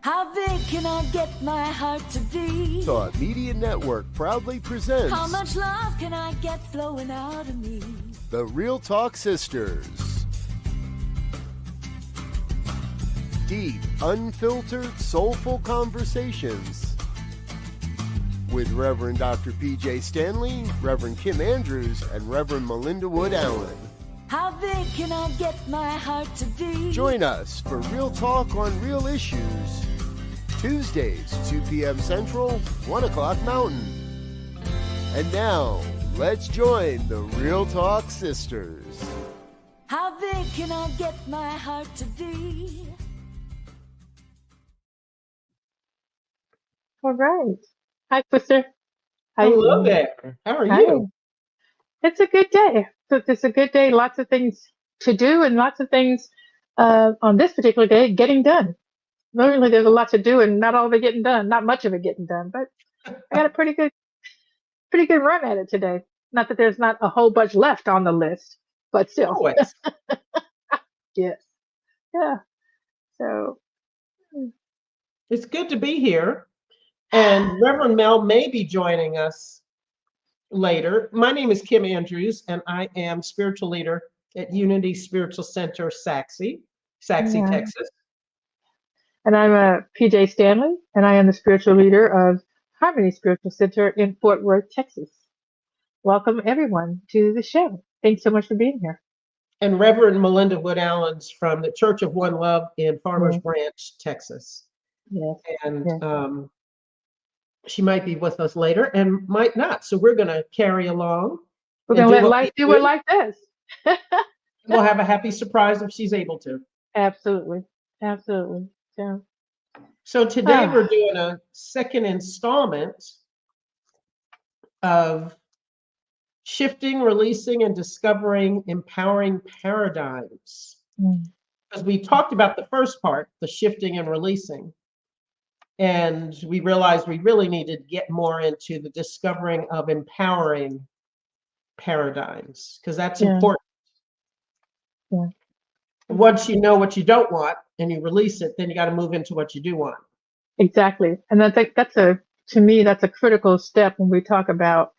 How big can I get my heart to be? Thought Media Network proudly presents How much love can I get flowing out of me? The Real Talk Sisters. Deep, unfiltered, soulful conversations with Reverend Dr. Pjae Stanley, Reverend Kim Andrews, and Reverend Melinda Wood Allen. How big can I get my heart to be? Join us for Real Talk on Real Issues, Tuesdays, 2 p.m. Central, 1 o'clock Mountain. And now, let's join the Real Talk Sisters. How big can I get my heart to be? All right. Hi, sister. Hello there. How are Hi. you? It's a good day. So it's a good day. Lots of things to do and lots of things on this particular day getting done. Normally there's a lot to do and not all of it getting done, not much of it getting done, but I got a pretty good run at it today. Not that there's not a whole bunch left on the list, but still. Always. Yes. Yeah. So It's good to be here. And Reverend Mel may be joining us later. My name is Kim Andrews, and I am spiritual leader at Unity Spiritual Center, Saxe, Yeah. Texas. And I'm a Pjae Stanley, and I am the spiritual leader of Harmony Spiritual Center in Fort Worth, Texas. Welcome everyone to the show. Thanks so much for being here. And Reverend Melinda Wood Allen's from the Church of One Love in Farmers Branch, Texas. Yes. And Yes. she might be with us later and might not. So we're going to carry along. We're and gonna let what life we do what life does. We'll have a happy surprise if she's able to. Absolutely. Absolutely. So So today we're doing a second installment of shifting, releasing, and discovering empowering paradigms. Because we talked about the first part, the shifting and releasing, and we realized we really needed to get more into the discovering of empowering paradigms, because that's important. Yeah. Once you know what you don't want and you release it, then you got to move into what you do want. Exactly. And I think to me, that's a critical step when we talk about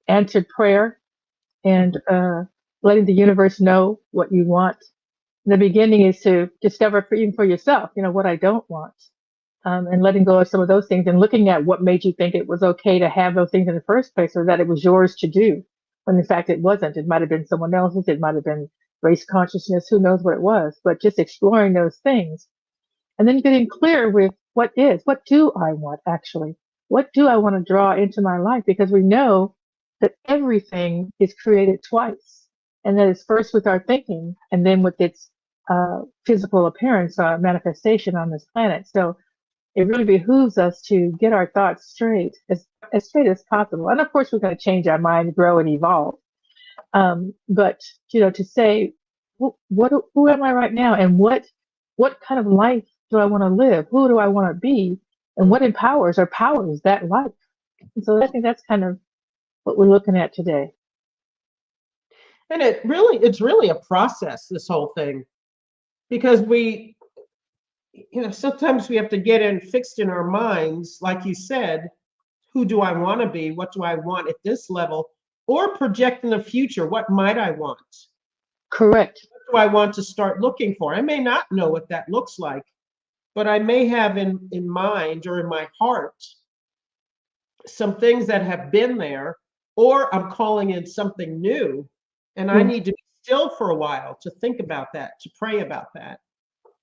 answered prayer and letting the universe know what you want. The beginning is to discover even for yourself, what I don't want. And letting go of some of those things and looking at what made you think it was okay to have those things in the first place, or that it was yours to do, when in fact it wasn't. It might have been someone else's. It might have been race consciousness. Who knows what it was? But just exploring those things and then getting clear with what do I want actually? What do I want to draw into my life? Because we know that everything is created twice, and that is first with our thinking and then with its physical appearance, manifestation on this planet. So it really behooves us to get our thoughts straight, as straight as possible. And of course, we're going to change our mind, grow, and evolve. But to say, who am I right now, and what kind of life do I want to live? Who do I want to be, and what empowers or powers that life? And so I think that's kind of what we're looking at today. And it's really a process, this whole thing, because sometimes we have to get fixed in our minds, like you said, who do I want to be? What do I want at this level? Or project in the future, what might I want? Correct. What do I want to start looking for? I may not know what that looks like, but I may have in mind or in my heart some things that have been there, or I'm calling in something new, and I need to be still for a while to think about that, to pray about that.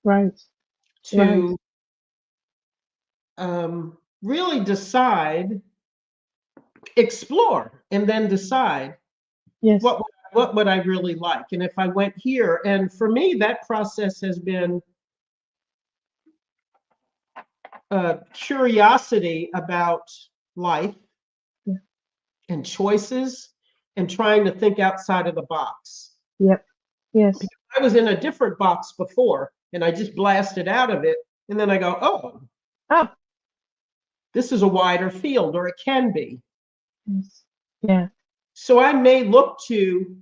Right. To really decide, explore, and then decide what would I really like, and if I went here. And for me, that process has been curiosity about life and choices, and trying to think outside of the box. Yep. Yes. Because I was in a different box before, and I just blasted out of it, and then I go, oh, this is a wider field, or it can be. Yes. Yeah. So I may look to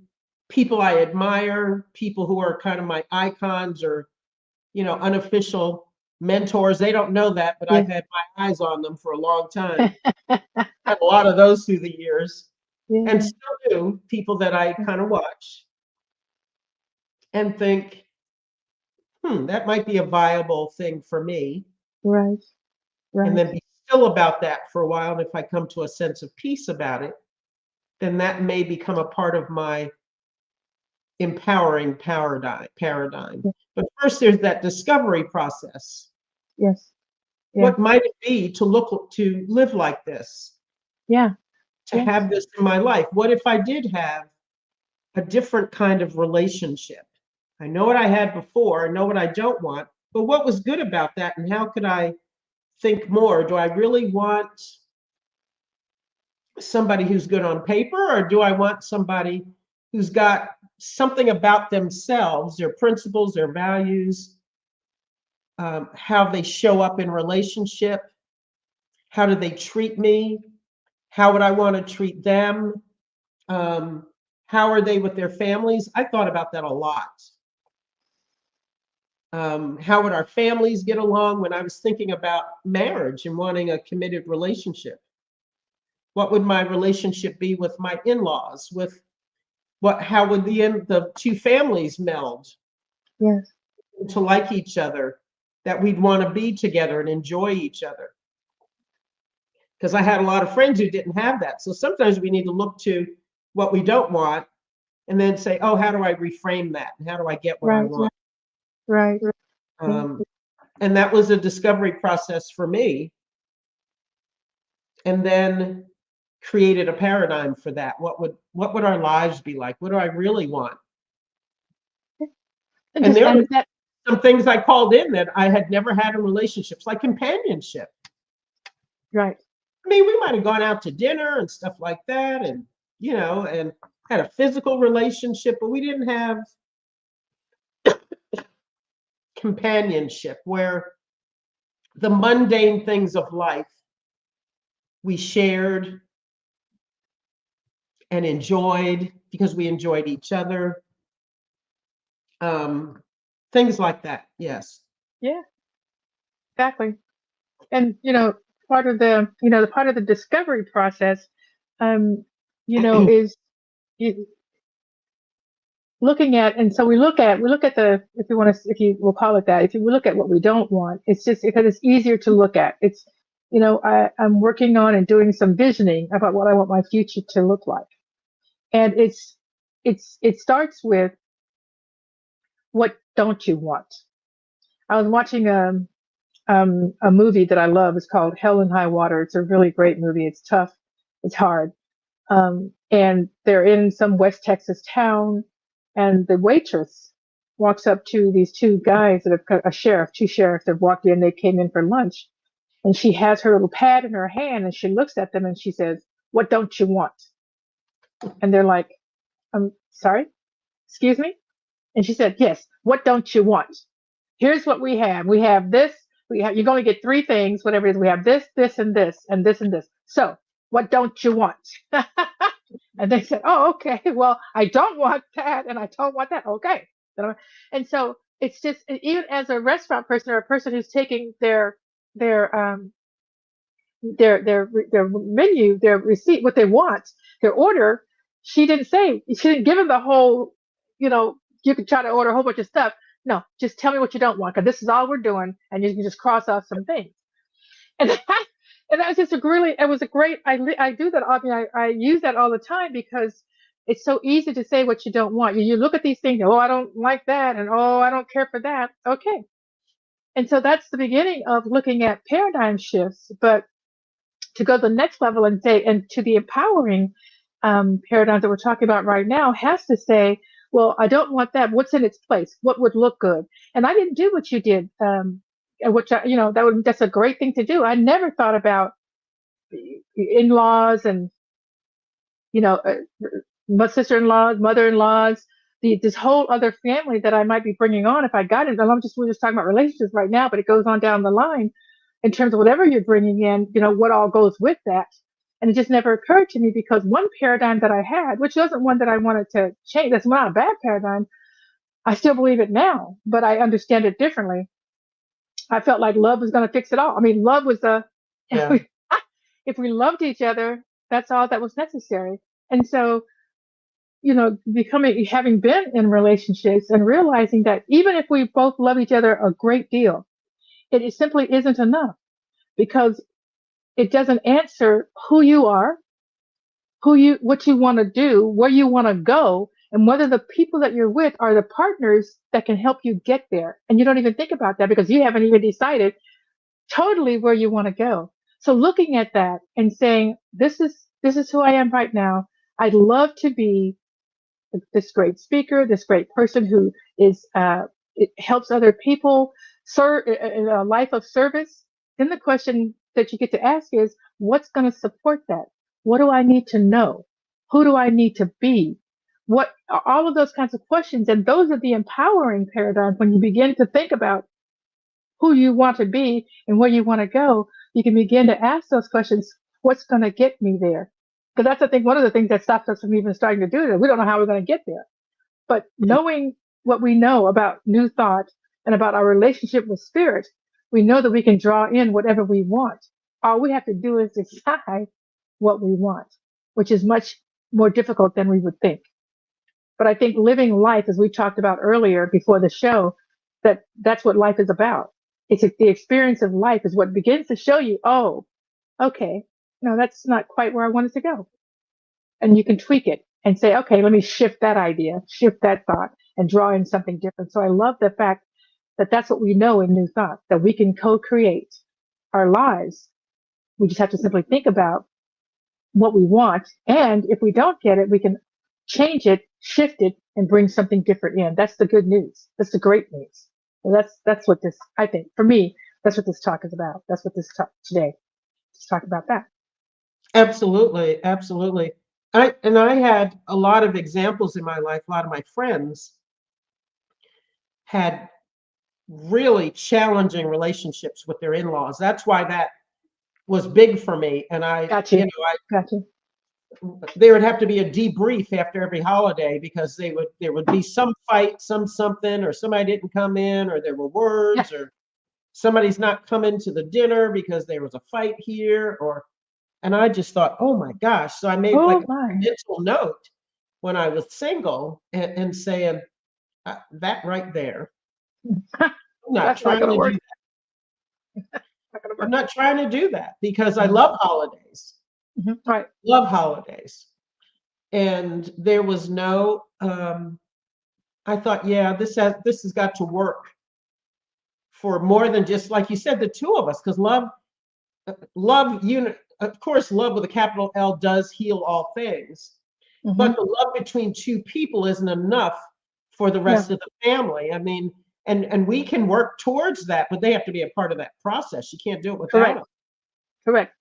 people I admire, people who are kind of my icons, or unofficial mentors. They don't know that, but Yeah. I've had my eyes on them for a long time. Had a lot of those through the years, Yeah. and still do. People that I kind of watch and think, that might be a viable thing for me. Right. Right. And then be still about that for a while. And if I come to a sense of peace about it, then that may become a part of my empowering paradigm. But first, there's that discovery process. Yes. Yeah. What might it be to live like this? Yeah. To have this in my life? What if I did have a different kind of relationship? I know what I had before, I know what I don't want, but what was good about that, and how could I think more? Do I really want somebody who's good on paper, or do I want somebody who's got something about themselves, their principles, their values, how they show up in relationship, how do they treat me, how would I want to treat them, how are they with their families? I thought about that a lot. How would our families get along when I was thinking about marriage and wanting a committed relationship? What would my relationship be with my in-laws? How would the two families meld? Yes. To like each other, that we'd want to be together and enjoy each other. Because I had a lot of friends who didn't have that. So sometimes we need to look to what we don't want and then say, oh, how do I reframe that? And how do I get what I want? Right. And that was a discovery process for me. And then created a paradigm for that. What would our lives be like? What do I really want? And there were some things I called in that I had never had in relationships, like companionship. Right. I mean, we might have gone out to dinner and stuff like that, and and had a physical relationship, but we didn't have companionship, where the mundane things of life we shared and enjoyed because we enjoyed each other. Things like that. Yes. Yeah. Exactly. And part of the discovery process, is looking at, and so we look at the, if you will call it that, if you look at what we don't want, it's just because it's easier to look at. It's, I'm working on and doing some visioning about what I want my future to look like. And it starts with, what don't you want? I was watching a movie that I love. It's called Hell and High Water. It's a really great movie. It's tough. It's hard. And they're in some West Texas town, and the waitress walks up to these two guys that have two sheriffs that walked in. They came in for lunch, and she has her little pad in her hand, and she looks at them and she says, "What don't you want?" And they're like, "I'm sorry, excuse me?" And she said, "Yes, what don't you want? Here's what we have. We have this. You're going to get three things, whatever it is. We have this, this, and this, and this, and this. So what don't you want?" And they said, "Oh, okay. Well, I don't want that, and I don't want that." Okay. And so it's just, even as a restaurant person, or a person who's taking their menu, their receipt, what they want, their order, she didn't give them the whole, you can try to order a whole bunch of stuff. No, just tell me what you don't want, because this is all we're doing, and you can just cross off some things. And that was just it was a great, I do that. I mean, I use that all the time, because it's so easy to say what you don't want. You look at these things, oh, I don't like that, and oh, I don't care for that. Okay. And so that's the beginning of looking at paradigm shifts. But to go to the next level and to the empowering paradigm that we're talking about right now, has to say, well, I don't want that. What's in its place? What would look good? And I didn't do what you did, that's a great thing to do. I never thought about in-laws and, sister-in-laws, mother-in-laws, this whole other family that I might be bringing on if I got it. We're just talking about relationships right now, but it goes on down the line in terms of whatever you're bringing in, what all goes with that. And it just never occurred to me, because one paradigm that I had, which wasn't one that I wanted to change, that's not a bad paradigm. I still believe it now, but I understand it differently. I felt like love was going to fix it all. I mean, love was Yeah. if we loved each other, that's all that was necessary. And so, having been in relationships and realizing that even if we both love each other a great deal, it simply isn't enough because it doesn't answer who you are, what you want to do, where you want to go, and whether the people that you're with are the partners that can help you get there. And you don't even think about that because you haven't even decided totally where you want to go. So looking at that and saying, this is who I am right now. I'd love to be this great speaker, this great person who it helps other people serve in a life of service. Then the question that you get to ask is, what's going to support that? What do I need to know? Who do I need to be? What all of those kinds of questions, and those are the empowering paradigms. When you begin to think about who you want to be and where you want to go, you can begin to ask those questions. What's going to get me there? Because that's, I think, one of the things that stops us from even starting to do it. We don't know how we're going to get there. But knowing what we know about new thought and about our relationship with spirit, we know that we can draw in whatever we want. All we have to do is decide what we want, which is much more difficult than we would think. But I think living life, as we talked about earlier before the show, that's what life is about. The experience of life is what begins to show you, oh, okay, no, that's not quite where I wanted to go. And you can tweak it and say, okay, let me shift that idea, shift that thought, and draw in something different. So I love the fact that that's what we know in New Thought, that we can co-create our lives. We just have to simply think about what we want. And if we don't get it, we can change it, shift it, and bring something different in. That's the good news. That's the great news. And that's what this, I think, for me, that's what this talk is about. That's what this talk today. Let's talk about that. Absolutely, absolutely. I had a lot of examples in my life. A lot of my friends had really challenging relationships with their in-laws. That's why that was big for me. And Gotcha. there would have to be a debrief after every holiday because there would be some fight, something, or somebody didn't come in, or there were words, or somebody's not coming to the dinner because there was a fight here, and I just thought, oh my gosh. So I made a mental note when I was single and saying that right there. I'm not trying to do that. I'm not trying to do that because I love holidays. Right. Love holidays. And there was no, I thought, yeah, this has got to work for more than just, like you said, the two of us, because love, of course, love with a capital L does heal all things, but the love between two people isn't enough for the rest of the family. I mean, and we can work towards that, but they have to be a part of that process. You can't do it without them. Correct.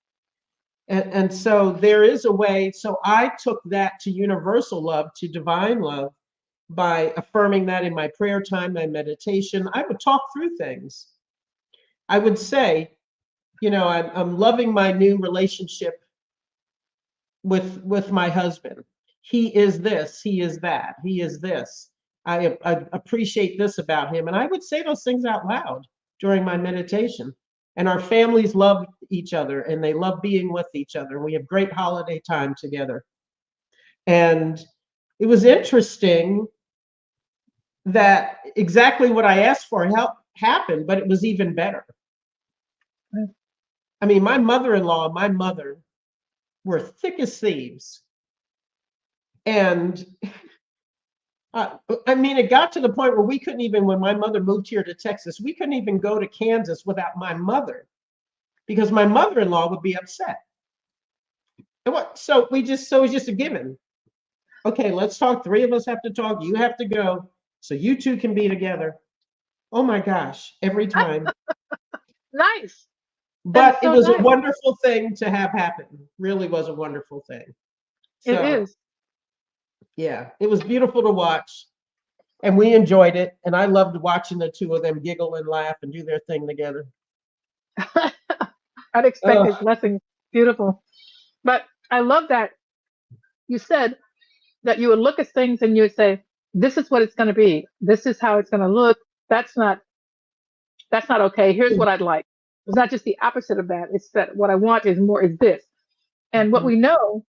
And so there is a way. So I took that to universal love, to divine love, by affirming that in my prayer time, my meditation. I would talk through things. I would say, I'm loving my new relationship with my husband. He is this, he is that, he is this. I appreciate this about him. And I would say those things out loud during my meditation. And our families love each other and they love being with each other. We have great holiday time together. And it was interesting that exactly what I asked for happened, but it was even better. I mean, my mother-in-law and my mother were thick as thieves. And I mean, it got to the point where we couldn't even, when my mother moved here to Texas, we couldn't even go to Kansas without my mother because my mother-in-law would be upset. So it was just a given. Okay, let's talk. Three of us have to talk. You have to go. So you two can be together. Oh my gosh, every time. Nice. But it was a wonderful thing to have happen. Really was a wonderful thing. So, it is. Yeah, it was beautiful to watch. And we enjoyed it. And I loved watching the two of them giggle and laugh and do their thing together. Unexpected blessing. Beautiful. But I love that you said that you would look at things and you would say, this is what it's going to be. This is how it's going to look. That's not That's not okay. Here's what I'd like. It's not just the opposite of that. It's that what I want is more is this. And what we know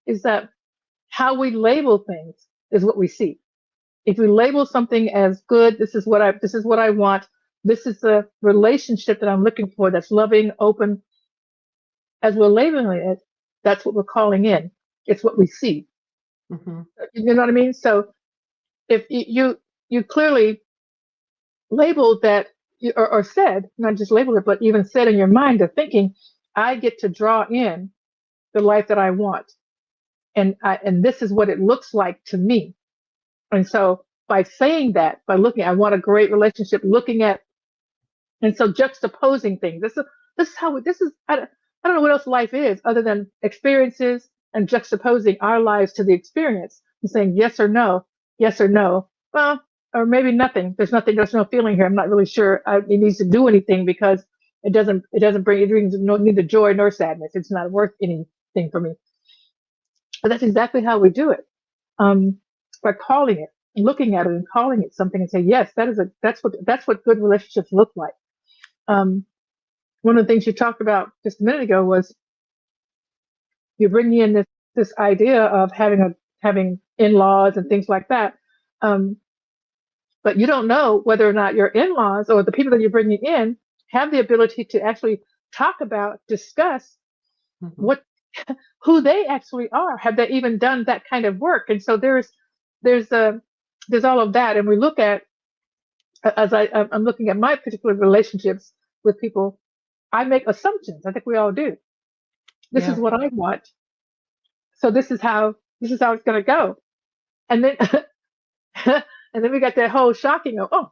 is that how we label things is what we see. If we label something as good, this is what I want. This is the relationship that I'm looking for that's loving, open. As we're labeling it, that's what we're calling in. It's what we see. Mm-hmm. You know what I mean? So if you clearly labeled that or said, not just labeled it, but even said in your mind or thinking, I get to draw in the life that I want. And this is what it looks like to me. And so by saying that, by looking, I want a great relationship, looking at, and so juxtaposing things. This is how I don't know what else life is other than experiences and juxtaposing our lives to the experience and saying yes or no, yes or no. Well, or maybe nothing. There's no feeling here. I'm not really sure it needs to do anything because it brings neither joy nor sadness. It's not worth anything for me. But that's exactly how we do it. By calling it, looking at it and calling it something and say, yes, that's what good relationships look like. One of the things you talked about just a minute ago was you bring in this idea of having in-laws and things like that. But you don't know whether or not your in-laws or the people that you're bringing in have the ability to actually talk about, discuss who they actually are. Have they even done that kind of work? And so there's all of that. And we look at, as I'm looking at my particular relationships with people, I make assumptions. I think we all do. This is what I want. So this is how it's going to go. And then, and then we got that whole shocking of, oh,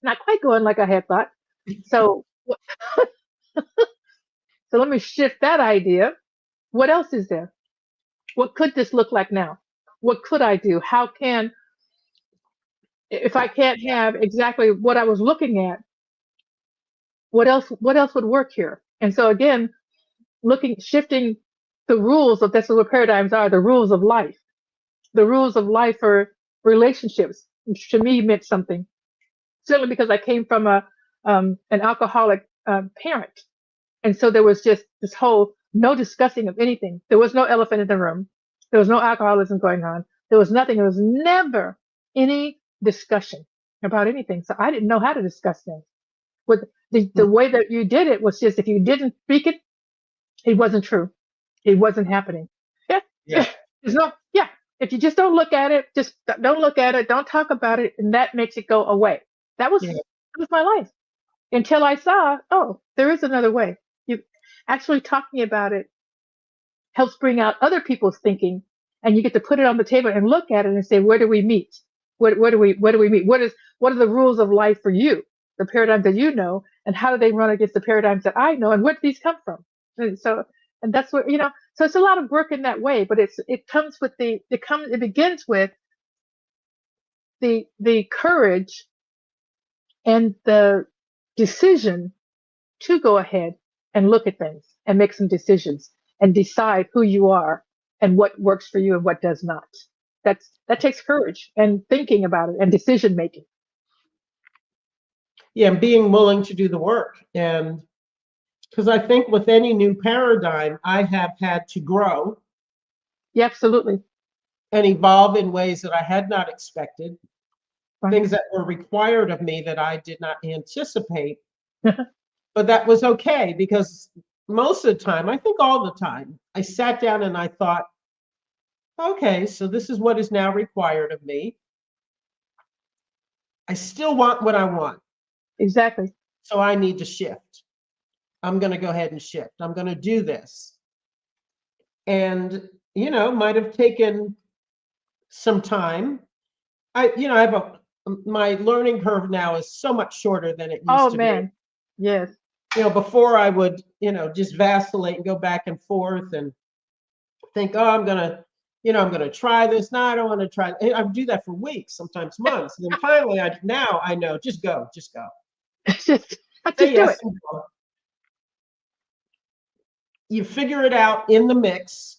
not quite going like I had thought. So, so let me shift that idea. What else is there? What could this look like now? What could I do? If I can't have exactly what I was looking at, what else would work here? And so again, shifting the rules of, that's what paradigms are, the rules of life. The rules of life for relationships, which to me meant something. Certainly because I came from an alcoholic parent. And so there was just this whole no discussing of anything. There was no elephant in the room. There was no alcoholism going on. There was nothing. There was never any discussion about anything. So I didn't know how to discuss things. With the way that you did it was just, if you didn't speak it, it wasn't true. It wasn't happening. Yeah. There's no, yeah. If you just don't look at it, just don't look at it, don't talk about it, and that makes it go away. That was my life until I saw, oh, there is another way. You actually talking about it helps bring out other people's thinking, and you get to put it on the table and look at it and say, where do we meet? Where do we meet? What are the rules of life for you? The paradigms that you know, and how do they run against the paradigms that I know, and where do these come from? And that's what, so it's a lot of work in that way, but it begins with the courage and the decision to go ahead and look at things and make some decisions and decide who you are and what works for you and what does not. That takes courage and thinking about it and decision making. Yeah, and being willing to do the work. And because I think with any new paradigm, I have had to grow. Yeah, absolutely. And evolve in ways that I had not expected. Right. Things that were required of me that I did not anticipate. But that was okay, because most of the time, I think all the time, I sat down and I thought, okay, so this is what is now required of me. I still want what I want. Exactly. So I need to shift. I'm going to go ahead and shift. I'm going to do this. And, might have taken some time. My learning curve now is so much shorter than it used to be. Oh, man. Yes. Before I would, just vacillate and go back and forth and think, oh, I'm going to try this. No, I don't want to try. I would do that for weeks, sometimes months. And then finally, I know, just go. Just Say yes and go. You figure it out in the mix,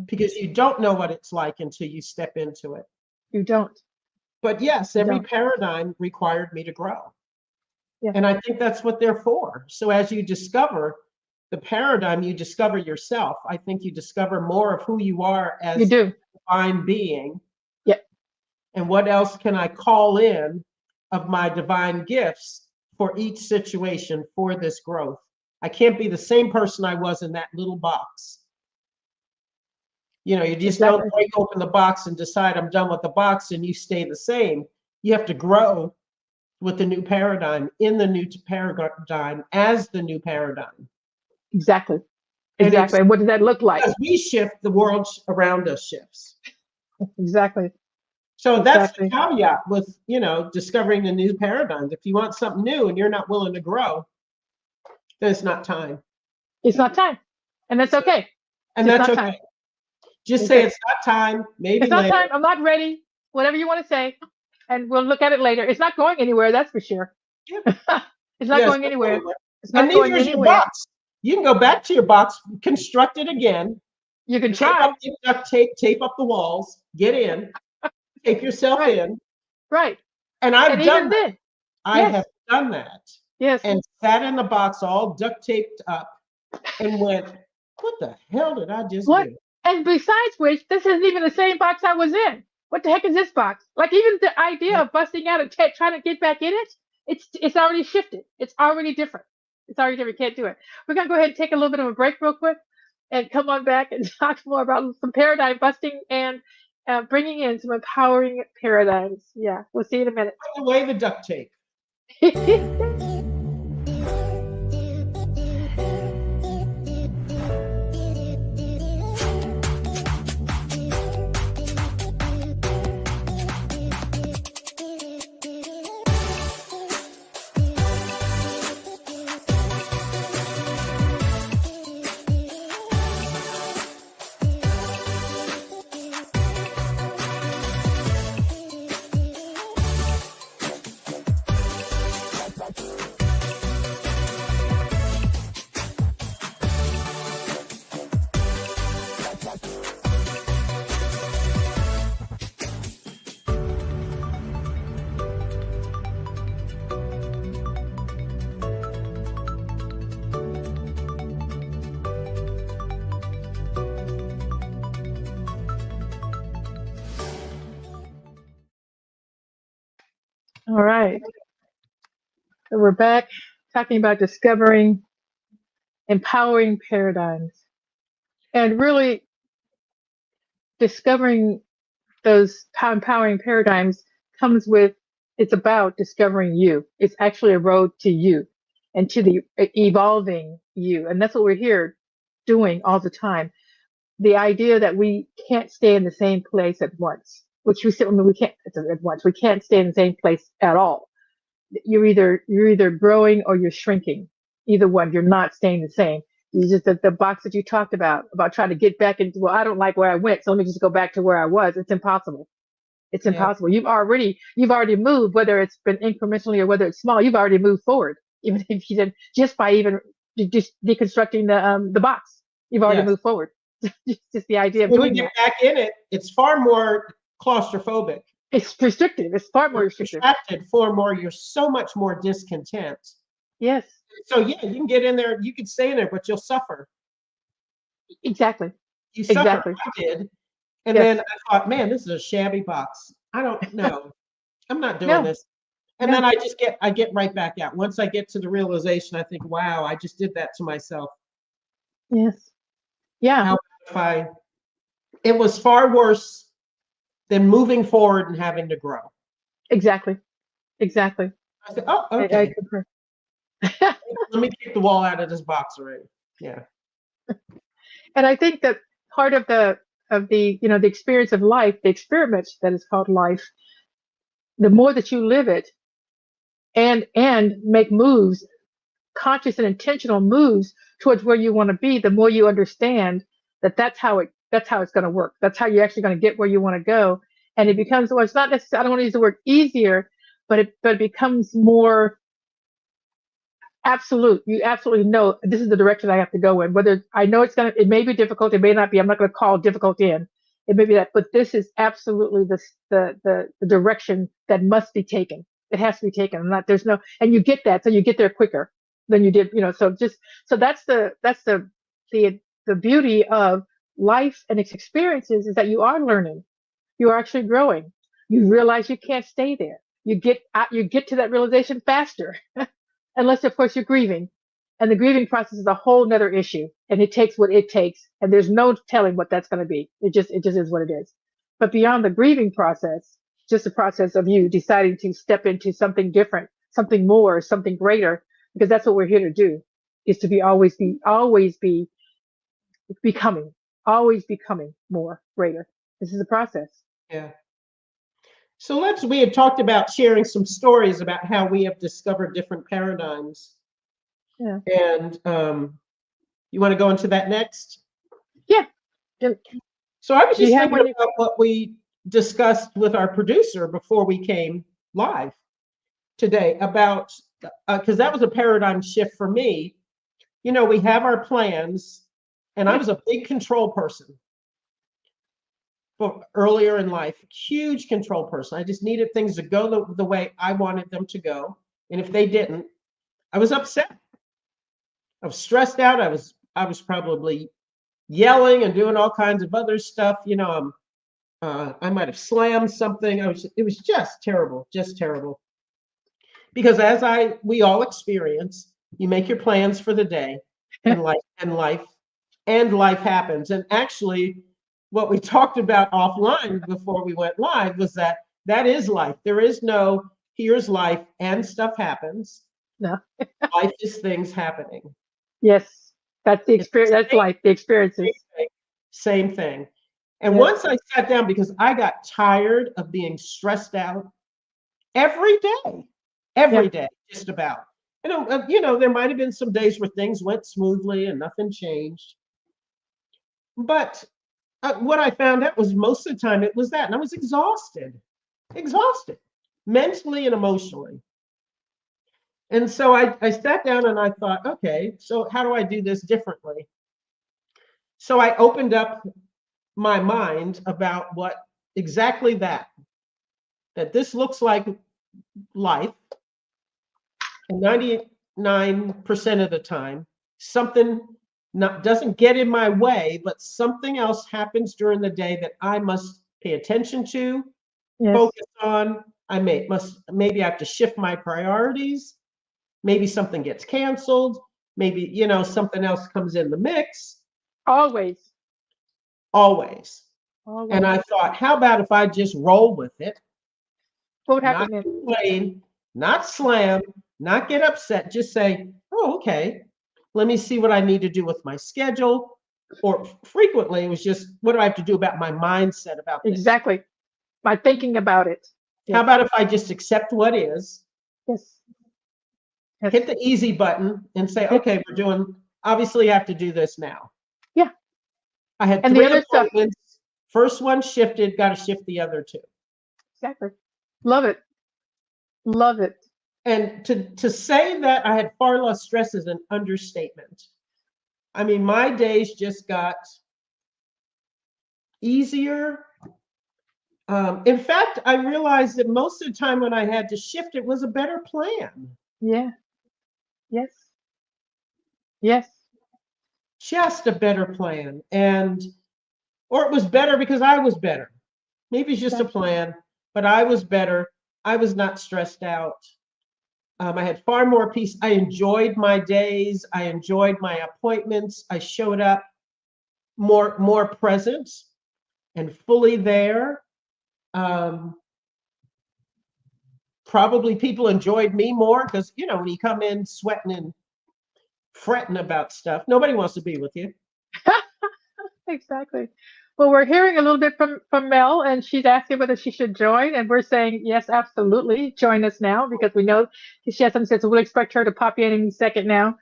because you don't know what it's like until you step into it. You don't. But yes, every paradigm required me to grow. Yeah. And I think that's what they're for. So as you discover the paradigm, you discover yourself. I think you discover more of who you are as You do. a divine being. Yeah. And what else can I call in of my divine gifts for each situation for this growth? I can't be the same person I was in that little box. You know, you just don't break open the box and decide I'm done with the box and you stay the same. You have to grow with the new paradigm, in the new paradigm, as the new paradigm. Exactly. Exactly. And what does that look like? As we shift, the world around us shifts. Exactly. So that's the caveat with, you know, discovering the new paradigms. If you want something new and you're not willing to grow, then it's not time. It's not time. And that's okay. And that's okay. Time. Just say it's not time. Maybe it's not later. time. I'm not ready. Whatever you want to say. And we'll look at it later. It's not going anywhere, that's for sure. Yeah. It's not going anywhere. It's not going anywhere. Your box. You can go back to your box, construct it again. You can try. Duct tape up the walls, get in, tape yourself in. Right. And I've done that. I have done that. Yes. And sat in the box all duct taped up and went, what the hell did I just do? And besides which, this isn't even the same box I was in. What the heck is this box? Like even the idea of busting out and trying to get back in it, it's already shifted. It's already different. It's already different. Can't do it. We're going to go ahead and take a little bit of a break real quick and come on back and talk more about some paradigm busting and bringing in some empowering paradigms. Yeah, we'll see you in a minute. Put away the duct tape. All right. So we're back talking about discovering empowering paradigms and really discovering those empowering paradigms comes with, it's about discovering you. It's actually a road to you and to the evolving you. And that's what we're here doing all the time. The idea that we can't stay in the same place at once, which we said, we can't at once. We can't stay in the same place at all. You're either growing or you're shrinking. Either one, you're not staying the same. You just the box that you talked about trying to get back into. Well, I don't like where I went, so let me just go back to where I was. It's impossible. It's impossible. You've already moved, whether it's been incrementally or whether it's small. You've already moved forward, even if you didn't, just by even just deconstructing the box. You've already moved forward. Just the idea of doing when you get back in it, it's far more claustrophobic. It's restrictive. It's far more restrictive. Far more. You're so much more discontent. Yes. So yeah, you can get in there. You can stay in there, but you'll suffer. Exactly. You suffer. Exactly. I did. And then I thought, man, this is a shabby box. I don't know. I'm not doing this. And then I get right back out. Once I get to the realization, I think, wow, I just did that to myself. Yes. Yeah. It was far worse than moving forward and having to grow. Exactly. I said, oh, okay. I concur. Let me kick the wall out of this box already. Yeah. And I think that part of the the experience of life, the experiment that is called life, the more that you live it and make moves, conscious and intentional moves towards where you want to be, the more you understand that's how it's going to work. That's how you're actually going to get where you want to go. And it becomes, well, it's not necessarily, I don't want to use the word easier, but it becomes more absolute. You absolutely know this is the direction I have to go in. Whether I know it may be difficult, it may not be. I'm not going to call difficult in. It may be that, but this is absolutely the direction that must be taken. It has to be taken. There's no, and you get that, so you get there quicker than you did, so that's the beauty of life and its experiences, is that you are learning, you are actually growing. You realize you can't stay there. You get to that realization faster, unless of course you're grieving, and the grieving process is a whole nother issue, and it takes what it takes, and there's no telling what that's going to be. It just is what it is. But beyond the grieving process, just the process of you deciding to step into something different, something more, something greater, because that's what we're here to do, is to always be becoming, always becoming more, greater. This is a process. Yeah. So we had talked about sharing some stories about how we have discovered different paradigms. Yeah. And you want to go into that next? Yeah. So I was just thinking about what we discussed with our producer before we came live today about, because that was a paradigm shift for me. We have our plans, and I was a big control person. But earlier in life, huge control person. I just needed things to go the way I wanted them to go. And if they didn't, I was upset. I was stressed out. I was probably yelling and doing all kinds of other stuff. I might have slammed something. It was just terrible, just terrible. Because we all experience, you make your plans for the day, and life happens. And actually, what we talked about offline before we went live was that is life. There is no here's life and stuff happens. No. Life is things happening. Yes, that's the experience. That's life. The experiences. Same thing. And once I sat down, because I got tired of being stressed out every day, just about. There might have been some days where things went smoothly and nothing changed. But what I found out was most of the time it was that, and I was exhausted, mentally and emotionally. And so I sat down and I thought, okay, so how do I do this differently? So I opened up my mind about what exactly that this looks like life. And 99% of the time, something doesn't get in my way, but something else happens during the day that I must pay attention to, focus on. Maybe I have to shift my priorities. Maybe something gets canceled. Maybe, something else comes in the mix. Always. And I thought, how about if I just roll with it? What would happen then? Not complain, not slam, not get upset. Just say, oh, okay, let me see what I need to do with my schedule. Or frequently, it was just, what do I have to do about my mindset about this? Exactly. My thinking about it. How about if I just accept what is? Yes. Hit the easy button and say, okay, obviously I have to do this now. Yeah. I had 3 appointments. First one shifted, got to shift the other 2. Exactly. Love it. Love it. And to say that I had far less stress is an understatement. I mean, my days just got easier. In fact, I realized that most of the time when I had to shift, it was a better plan. Yeah. Yes. Yes. Just a better plan. Or it was better because I was better. Maybe it's just a plan, but I was better. I was not stressed out. I had far more peace. I enjoyed my days. I enjoyed my appointments. I showed up more present and fully there. Probably people enjoyed me more because, when you come in sweating and fretting about stuff, nobody wants to be with you. Exactly. Well, we're hearing a little bit from Mel, and she's asking whether she should join, and we're saying yes, absolutely, join us now, because we know she has something to say, so we'll expect her to pop in any second now.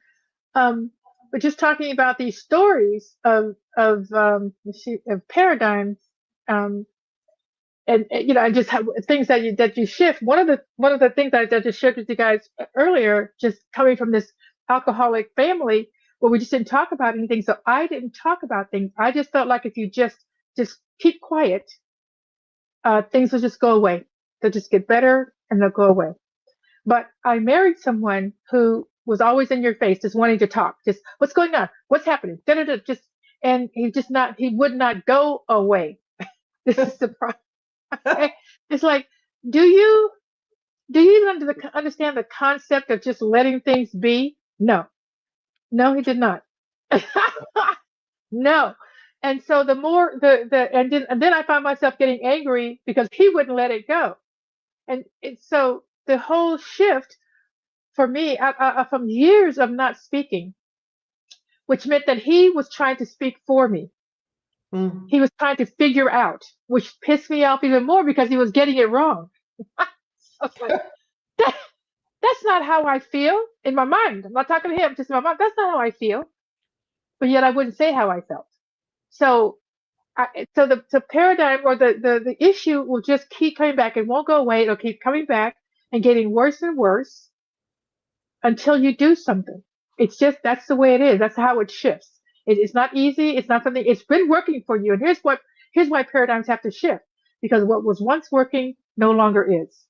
But just talking about these stories of paradigms, and just how things that you shift. One of the things that I just shared with you guys earlier, just coming from this alcoholic family, where we just didn't talk about anything. So I didn't talk about things. I just felt like if you just keep quiet, things will just go away. They'll just get better and they'll go away. But I married someone who was always in your face, just wanting to talk. Just what's going on? What's happening? Da, da, da, just and he would not go away. This is the problem. Okay? It's like, do you even understand the concept of just letting things be? No. No, he did not. No. And so the more and then I found myself getting angry because he wouldn't let it go. And so the whole shift for me, from years of not speaking, which meant that he was trying to speak for me. Mm. He was trying to figure out, which pissed me off even more because he was getting it wrong. I was like, that's not how I feel in my mind. I'm not talking to him, just in my mind. That's not how I feel. But yet I wouldn't say how I felt. So the paradigm or the issue will just keep coming back. It won't go away. It'll keep coming back and getting worse and worse until you do something. It's just, that's the way it is. That's how it shifts. It's not easy. It's not something, it's been working for you. And here's why paradigms have to shift, because what was once working no longer is.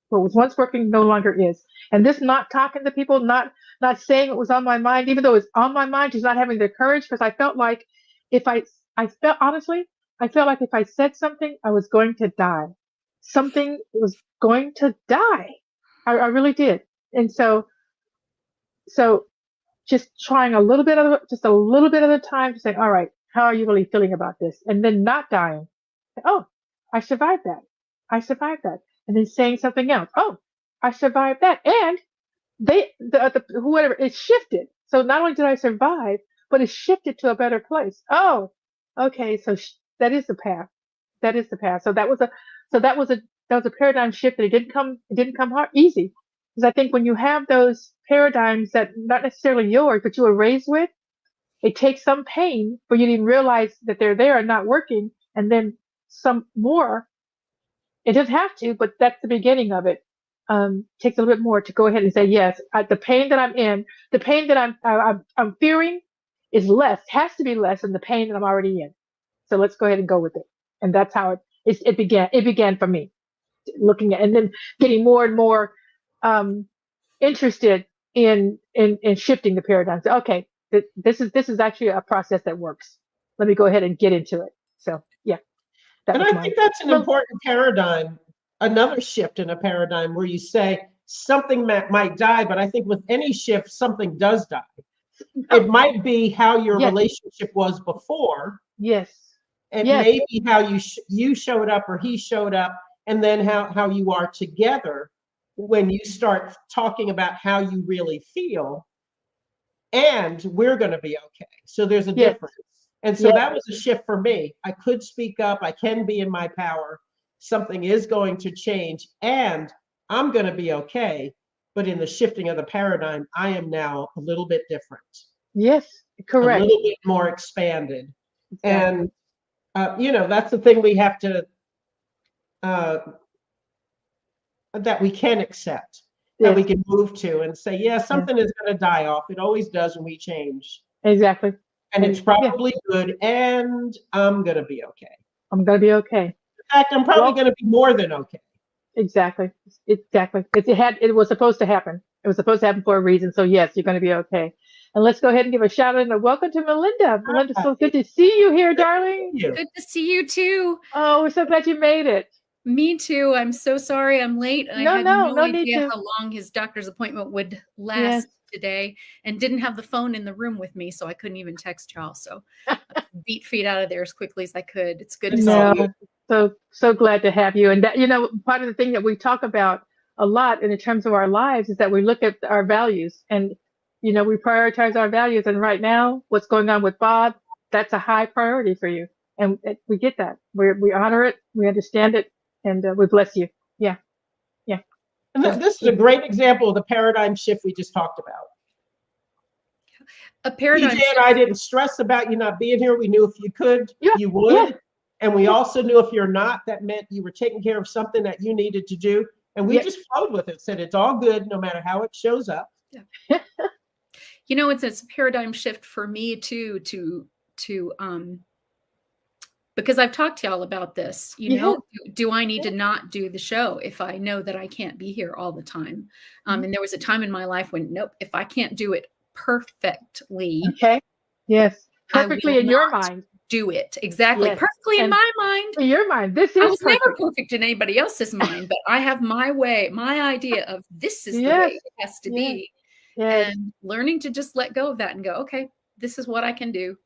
What was once working no longer is. And this not talking to people, not saying what was on my mind, even though it's on my mind, just not having the courage, because I felt like honestly, I felt like if I said something, I was going to die. Something was going to die. I really did. And so just trying just a little bit at a time to say, all right, how are you really feeling about this? And then not dying. Oh, I survived that. I survived that. And then saying something else. Oh, I survived that. And whoever, it shifted. So not only did I survive, but it shifted to a better place. Oh, okay. So that is the path. That is the path. So that was a paradigm shift, and it didn't come hard, easy. Because I think when you have those paradigms that not necessarily yours, but you were raised with, it takes some pain for you to even realize that they're there and not working, and then some more. It doesn't have to, but that's the beginning of it. Takes a little bit more to go ahead and say, yes, the pain that I'm in, the pain that I'm fearing is less, has to be less than the pain that I'm already in. So let's go ahead and go with it. And that's how it began. It began for me, looking at, and then getting more and more interested in shifting the paradigm. So, okay, this is actually a process that works. Let me go ahead and get into it. So yeah, and I think that's an important paradigm, another shift in a paradigm where you say something might die, but I think with any shift, something does die. It might be how your relationship was before. Yes. And maybe how you showed up or he showed up, and then how you are together when you start talking about how you really feel, and we're going to be okay. So there's a difference. And so that was a shift for me. I could speak up. I can be in my power. Something is going to change, and I'm going to be okay. But in the shifting of the paradigm, I am now a little bit different. Yes, correct. A little bit more expanded. Exactly. And that's the thing we have to, that we can accept, that we can move to and say, something is going to die off. It always does when we change. Exactly. And it's probably good, and I'm going to be okay. I'm going to be okay. In fact, I'm probably going to be more than okay. Exactly. It was supposed to happen. It was supposed to happen for a reason. So yes, you're going to be okay. And let's go ahead and give a shout out and a welcome to Melinda. Melinda, so good to see you here, darling. Good to see you too. Oh, we're so glad you made it. Me too. I'm so sorry I'm late. I had no idea how long his doctor's appointment would last today, and didn't have the phone in the room with me, so I couldn't even text y'all. So I beat feet out of there as quickly as I could. It's good to see you. So glad to have you. And that, part of the thing that we talk about a lot in terms of our lives is that we look at our values, and we prioritize our values. And right now, what's going on with Bob, that's a high priority for you. And we get that. We honor it. We understand it. And we bless you. Yeah. Yeah. And this is a great example of the paradigm shift we just talked about. A paradigm Pjae and I didn't stress about you not being here. We knew if you could, you would. Yeah. And we also knew if you're not, that meant you were taking care of something that you needed to do. And we just flowed with it, said it's all good no matter how it shows up. Yeah. It's a paradigm shift for me too, to because I've talked to y'all about this, You have. do I need to not do the show if I know that I can't be here all the time? And there was a time in my life when, nope, if I can't do it perfectly. Okay. Yes. I Perfectly will in your not mind. do it. Exactly. Yes. Perfectly in And my mind. in your mind. This I is was never perfect. perfect in anybody else's mind, but I have my way, my idea of this is the Yes. way it has to Yes. be. Yes. And learning to just let go of that and go, okay, this is what I can do.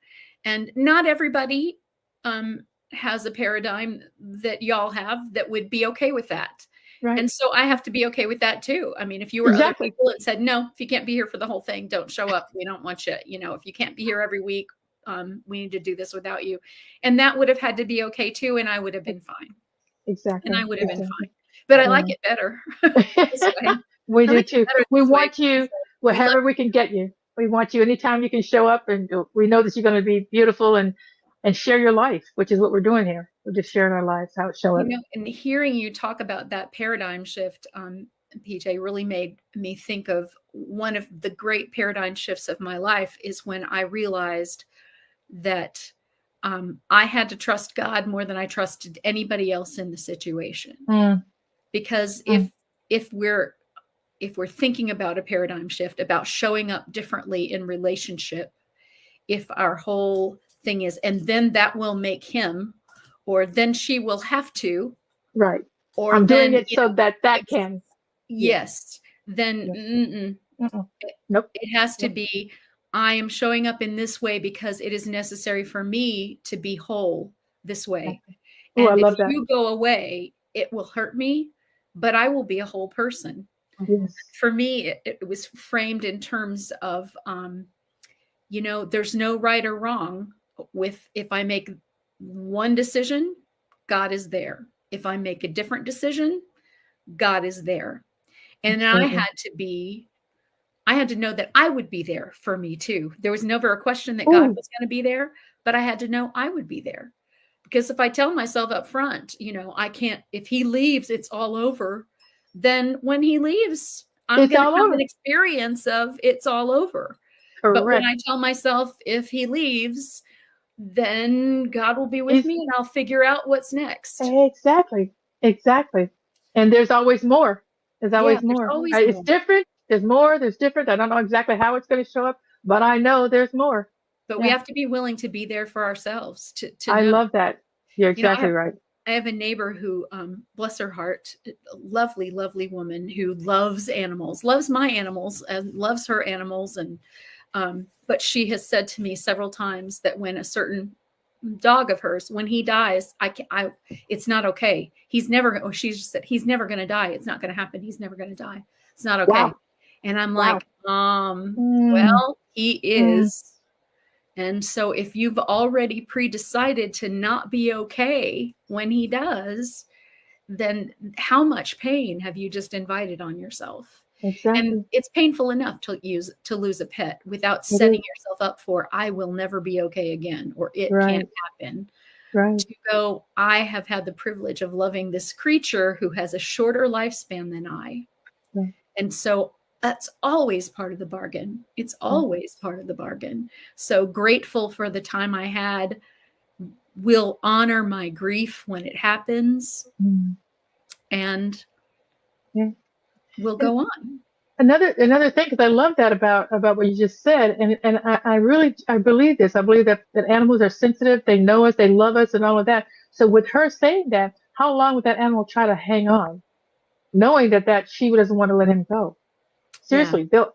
And not everybody has a paradigm that y'all have that would be okay with that. Right. And so I have to be okay with that too. I mean, if you were other people that said, no, if you can't be here for the whole thing, don't show up. We don't want you. If you can't be here every week, we need to do this without you. And that would have had to be okay too. And I would have been fine. Exactly. And I would have been fine. But I like it better. We do too. We want you wherever we can get you. We want you anytime you can show up, and we know that you're going to be beautiful and share your life, which is what we're doing here. We're just sharing our lives, how it shows up. And hearing you talk about that paradigm shift, Pjae, really made me think of one of the great paradigm shifts of my life is when I realized that I had to trust God more than I trusted anybody else in the situation. Because if we're thinking about a paradigm shift, about showing up differently in relationship, if our whole thing is, and then that will make him, or then she will have to, right? Or I'm then, doing it so that can. Yes. Then nope. It has to be, I am showing up in this way because it is necessary for me to be whole this way. Oh, I love if that. you go away, it will hurt me, but I will be a whole person. Yes. For me, it was framed in terms of, there's no right or wrong if I make one decision, God is there. If I make a different decision, God is there. And I had to know that I would be there for me too. There was never a question that God was going to be there, but I had to know I would be there. Because if I tell myself up front, I can't, if he leaves, it's all over. Then when he leaves, I'm going to have an experience of it's all over. Correct. But when I tell myself, if he leaves, then God will be with me and I'll figure out what's next. Exactly. And there's always more. There's always more. It's different. There's more. There's different. I don't know exactly how it's going to show up, but I know there's more. But we have to be willing to be there for ourselves. To I know. love that. You're exactly right. I have a neighbor who, bless her heart, a lovely, lovely woman who loves animals, loves my animals, and loves her animals. And but she has said to me several times that when a certain dog of hers, when he dies, it's not okay. He's never. She just said he's never going to die. It's not going to happen. He's never going to die. It's not okay. Wow. And I'm like, well, he is. And so if you've already pre-decided to not be okay when he does, then how much pain have you just invited on yourself? Exactly. And it's painful enough to lose a pet without setting yourself up for, I will never be okay again, or it can't happen. Right. To go, I have had the privilege of loving this creature who has a shorter lifespan than I. Right. And so that's always part of the bargain. It's always part of the bargain. So grateful for the time I had. Will honor my grief when it happens. And we'll go on. Another thing, because I love that about what you just said, and I believe this. I believe that animals are sensitive. They know us. They love us, and all of that. So with her saying that, how long would that animal try to hang on, knowing that she doesn't want to let him go? Seriously, they'll,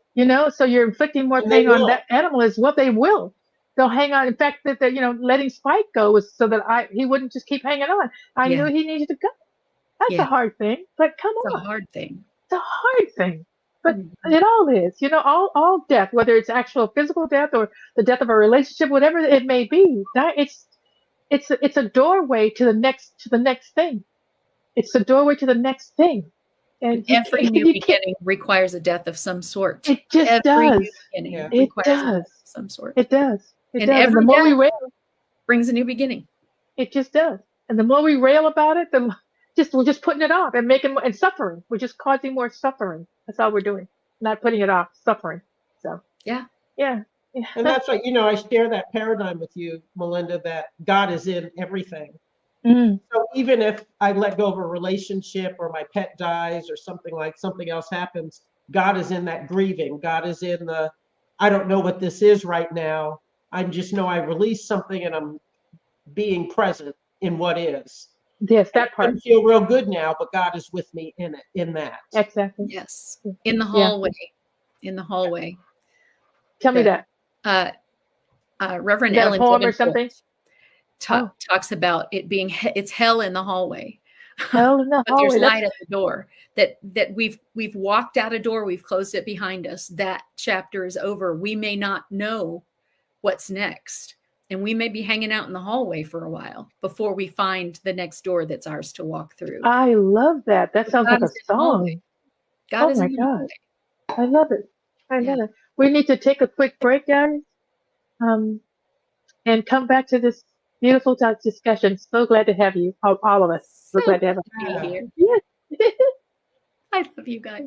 so you're inflicting more pain on that animal as well. They will. They'll hang on. In fact, that letting Spike go was so that he wouldn't just keep hanging on. I knew he needed to go. That's a hard thing, but come on. It's a hard thing. It's a hard thing, but it all is. All death, whether it's actual physical death or the death of a relationship, whatever it may be, that it's a doorway to the next thing. It's the doorway to the next thing. And every new beginning requires a death of some sort. It just does. It does. Some sort. It does. And every the more we rail, brings a new beginning. It just does. And the more we rail about it, we're just putting it off and and suffering. We're just causing more suffering. That's all we're doing. Not putting it off, suffering. So yeah. And that's right. I share that paradigm with you, Melinda, that God is in everything. Mm. So even if I let go of a relationship or my pet dies or something else happens, God is in that grieving. God is in I don't know what this is right now. I just know I released something and I'm being present in what is. Yes, that part. It doesn't feel real good now, but God is with me in that. Exactly. Yes. In the hallway. Yeah. In the hallway. Tell me that. Reverend Is that Ellen a poem or something? Talks about it being it's hell in the hallway. Hell in the but hallway. There's light at the door. That we've walked out a door, we've closed it behind us. That chapter is over. We may not know what's next, and we may be hanging out in the hallway for a while before we find the next door that's ours to walk through. I love that. That sounds like a song. God is in the hallway. I love it. I love it. We need to take a quick break, guys, and come back to this beautiful discussion. So glad to have you, all of us. So glad to have you here. Yes. I love you guys.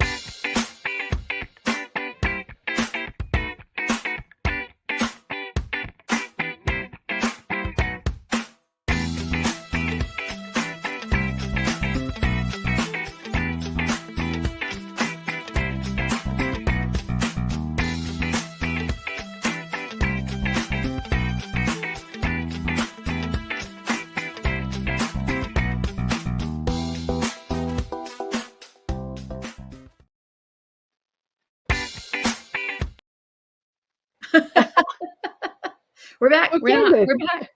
We're back. Okay, We're back.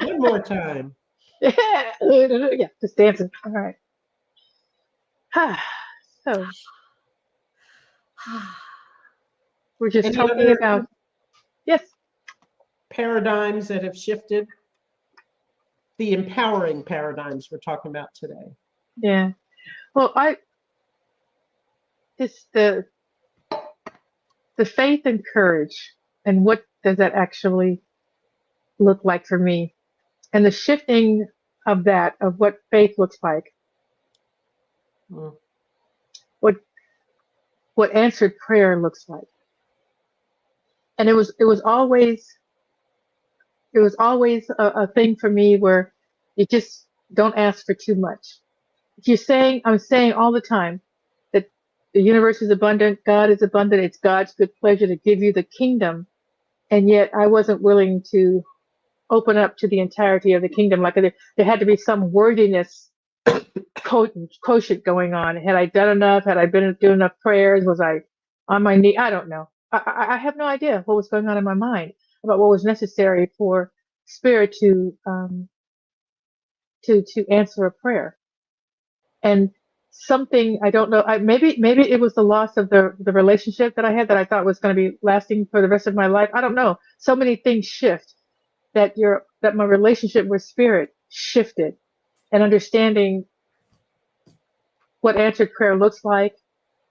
One more time. Yeah, just dancing. All right. So we're just Any talking other about paradigms that have shifted. The empowering paradigms we're talking about today. Yeah. Well, the faith and courage, and what does that actually look like for me, and the shifting of that, of what faith looks like, what answered prayer looks like. And it was always a thing for me where you just don't ask for too much. If I'm saying all the time that the universe is abundant, God is abundant, it's God's good pleasure to give you the kingdom, and yet I wasn't willing to open up to the entirety of the kingdom. Like there had to be some worthiness quotient going on. Had I done enough? Had I been doing enough prayers? Was I on my knee? I don't know. I have no idea what was going on in my mind about what was necessary for spirit to answer a prayer. And something, I don't know, maybe it was the loss of the relationship that I had that I thought was going to be lasting for the rest of my life. I don't know. So many things shift that my relationship with spirit shifted, and understanding what answered prayer looks like,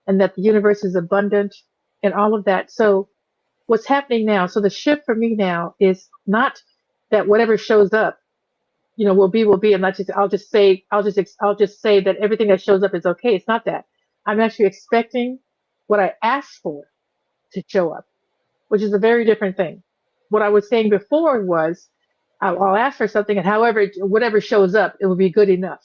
and that the universe is abundant and all of that. So what's happening now? So the shift for me now is not that whatever shows up, will be, and I'll just say that everything that shows up is okay. It's not that. I'm actually expecting what I asked for to show up, which is a very different thing. What I was saying before was, I'll ask for something, and whatever shows up, it will be good enough.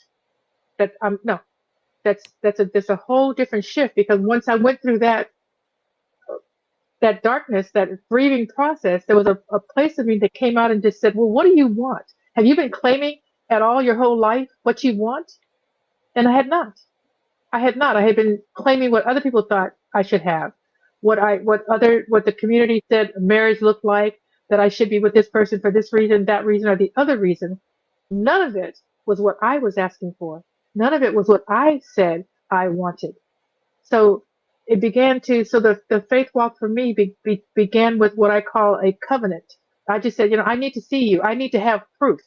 That's a whole different shift, because once I went through that darkness, that grieving process, there was a place of me that came out and just said, well, what do you want? Have you been claiming at all your whole life what you want? And I had not. I had been claiming what other people thought I should have, what the community said marriage looked like, that I should be with this person for this reason, that reason, or the other reason. None of it was what I was asking for. None of it was what I said I wanted. So it began so the faith walk for me began with what I call a covenant. I just said, I need to see you. I need to have proof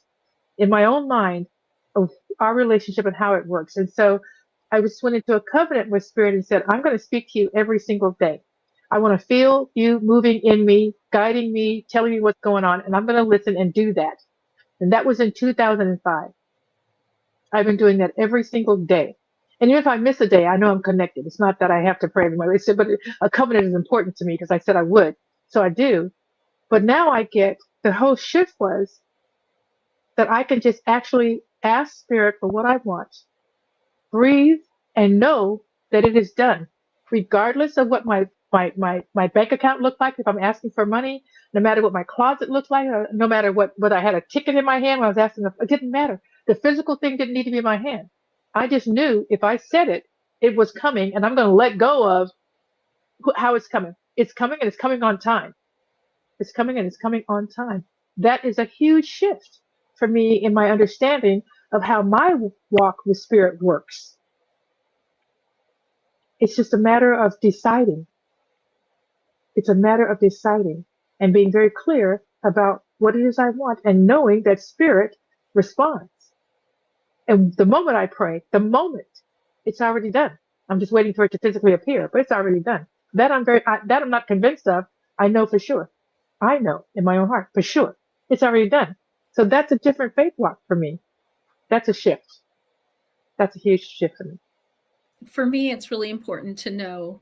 in my own mind of our relationship and how it works. And so I just went into a covenant with spirit and said, I'm going to speak to you every single day. I want to feel you moving in me, guiding me, telling me what's going on, and I'm going to listen and do that. And that was in 2005. I've been doing that every single day. And even if I miss a day, I know I'm connected. It's not that I have to pray every day. But a covenant is important to me because I said I would. So I do. But now I get the whole shift was that I can just actually ask Spirit for what I want, breathe, and know that it is done, regardless of what my bank account looked like. If I'm asking for money, no matter what my closet looked like, or no matter whether I had a ticket in my hand when I was asking, it didn't matter. The physical thing didn't need to be in my hand. I just knew if I said it, it was coming, and I'm going to let go of how it's coming. It's coming, and it's coming on time. It's coming, and it's coming on time. That is a huge shift for me in my understanding of how my walk with Spirit works. It's just a matter of deciding. It's a matter of deciding and being very clear about what it is I want and knowing that Spirit responds. And the moment I pray, it's already done. I'm just waiting for it to physically appear, but it's already done. That I'm not convinced of. I know for sure. I know in my own heart for sure. It's already done. So that's a different faith walk for me. That's a shift. That's a huge shift for me. For me, it's really important to know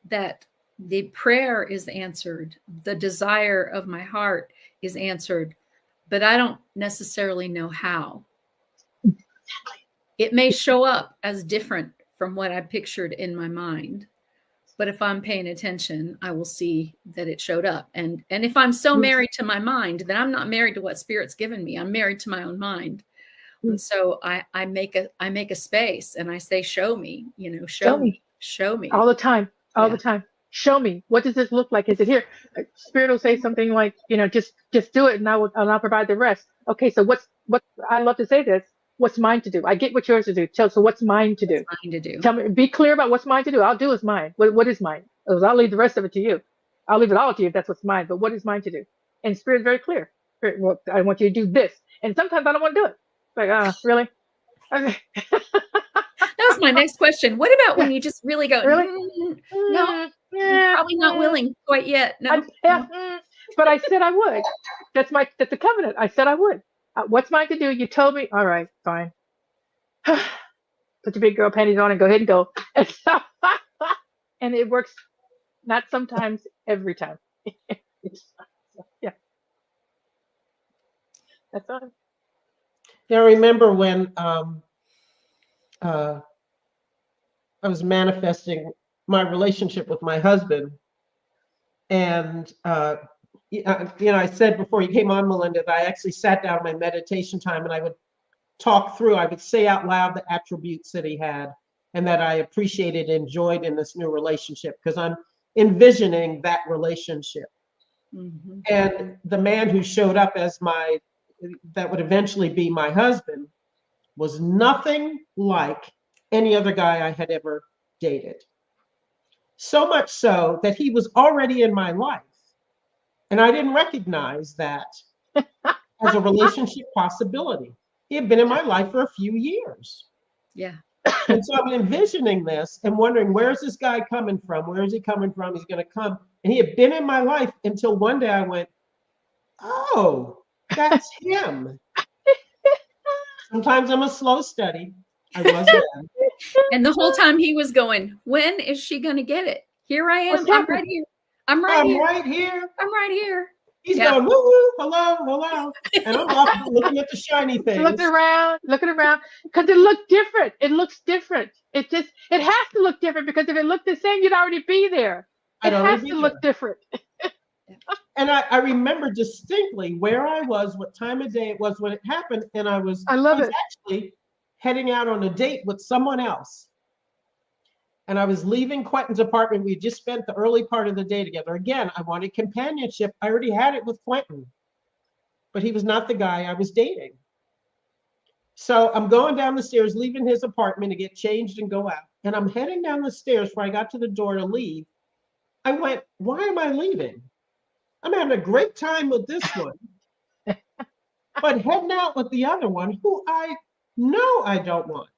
that the prayer is answered. The desire of my heart is answered, but I don't necessarily know how. It may show up as different from what I pictured in my mind, but if I'm paying attention, I will see that it showed up. And if I'm so married to my mind, then I'm not married to what Spirit's given me. I'm married to my own mind. And so I make a space and I say, show me, show me. All the time, the time. Show me. What does this look like? Is it here? Spirit will say something like, just do it and I'll provide the rest. Okay. So what I love to say this, what's mine to do? I get what yours to do. So what's mine to do? What's mine to do? Tell me, be clear about what's mine to do. I'll do what's mine. What is mine? I'll leave the rest of it to you. I'll leave it all to you if that's what's mine, but what is mine to do? And Spirit's very clear. Spirit, well, I want you to do this. And sometimes I don't want to do it. Like, really? Okay. That was my next question. What about when you just really go, really? No, you're probably not willing quite yet. No. But I said I would. That's the covenant. I said I would. What's mine to do? You told me. All right, fine. Put your big girl panties on and go ahead and go. And it works. Not sometimes, every time. Yeah. That's all. Yeah, I remember when I was manifesting my relationship with my husband, and I said before you came on, Melinda, that I actually sat down in my meditation time and I would I would say out loud the attributes that he had and that I appreciated, enjoyed in this new relationship, because I'm envisioning that relationship. Mm-hmm. And the man who showed up as that would eventually be my husband was nothing like any other guy I had ever dated. So much so that he was already in my life. And I didn't recognize that as a relationship possibility. He had been in my life for a few years. Yeah. And so I'm envisioning this and wondering, where's this guy coming from? Where is he coming from? He's going to come. And he had been in my life until one day I went, oh, that's him. Sometimes I'm a slow study. I was then. And the whole time he was going, when is she going to get it? Here I am. I'm right here. I'm right here. He's going, woo, woo, hello. And I'm off looking at the shiny things. Looking around. Because it looked different. It looks different. It has to look different, because if it looked the same, you'd already be there. It has to look different. And I remember distinctly where I was, what time of day it was when it happened. And I was actually heading out on a date with someone else. And I was leaving Quentin's apartment. We had just spent the early part of the day together. Again, I wanted companionship. I already had it with Quentin, but he was not the guy I was dating. So I'm going down the stairs, leaving his apartment to get changed and go out. And I'm heading down the stairs before I got to the door to leave. I went, why am I leaving? I'm having a great time with this one, but heading out with the other one, who I know I don't want.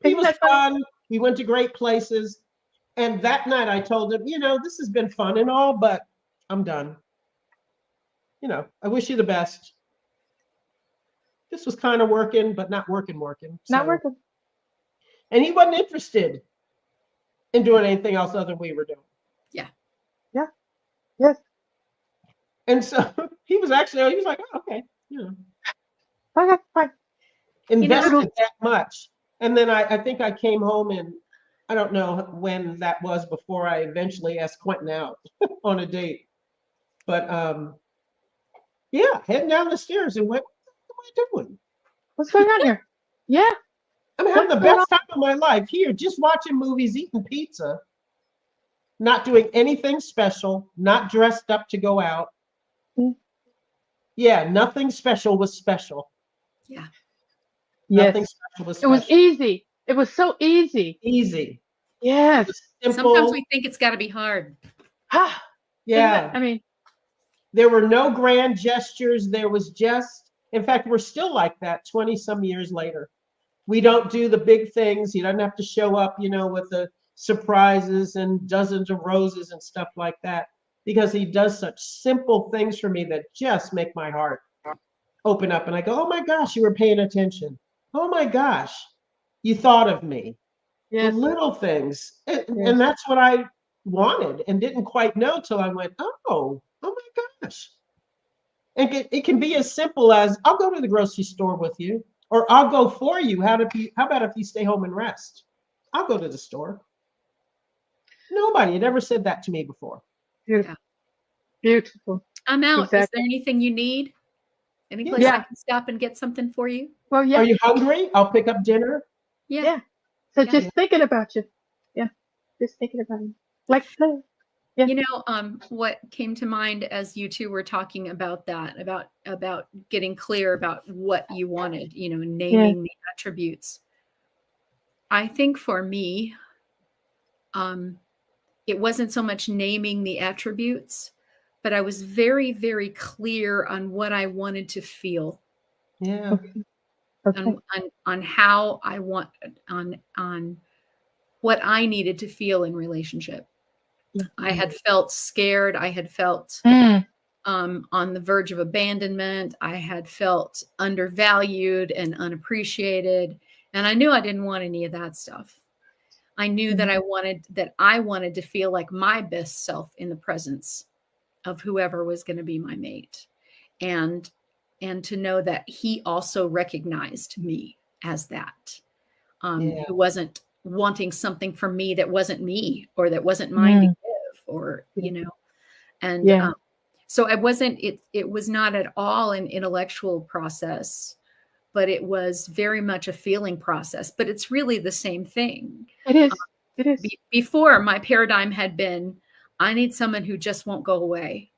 He was fun. We went to great places. And that night I told him, this has been fun and all, but I'm done. I wish you the best. This was kind of working, but not working. Not working. And he wasn't interested in doing anything else other than we were doing. Yeah. Yeah. Yes. And so he was like, oh, okay, Okay, fine. invested that much. And then I think I came home, and I don't know when that was before I eventually asked Quentin out on a date. But yeah, heading down the stairs and went, what am I doing? What's going on here? Yeah. I'm having the best time of my life here, just watching movies, eating pizza, not doing anything special, not dressed up to go out. Mm. Yeah, nothing special was special. Yeah. Nothing special was special. It was easy. It was so easy. Easy. Yes. Sometimes we think it's got to be hard. Yeah. I mean, there were no grand gestures. There was just, in fact, we're still like that 20 some years later. We don't do the big things. You don't have to show up, with the surprises and dozens of roses and stuff like that, because he does such simple things for me that just make my heart open up. And I go, oh my gosh, you were paying attention. Oh my gosh, you thought of me. Yes. The little things. And that's what I wanted and didn't quite know till I went, oh my gosh. And it can be as simple as, I'll go to the grocery store with you, or I'll go for you. How about if you stay home and rest? I'll go to the store. Nobody had ever said that to me before. Beautiful. Beautiful. I'm out. Exactly. Is there anything you need? Any place I can stop and get something for you? Well, yeah. Are you hungry? I'll pick up dinner. Yeah. So just thinking about you. Yeah. Just thinking about you. Like, yeah. What came to mind as you two were talking about that, about getting clear about what you wanted, naming the attributes. I think for me, it wasn't so much naming the attributes, but I was very, very clear on what I wanted to feel. Yeah. Okay. On how I want, on what I needed to feel in relationship. Mm-hmm. I had felt scared. I had felt on the verge of abandonment. I had felt undervalued and unappreciated. And I knew I didn't want any of that stuff. I knew that I wanted to feel like my best self in the presence of whoever was going to be my mate. And to know that he also recognized me as that, who wasn't wanting something from me that wasn't me, or that wasn't mine to give, or, and so it was not at all an intellectual process, but it was very much a feeling process. But it's really the same thing. It is. It is. Before, my paradigm had been, I need someone who just won't go away,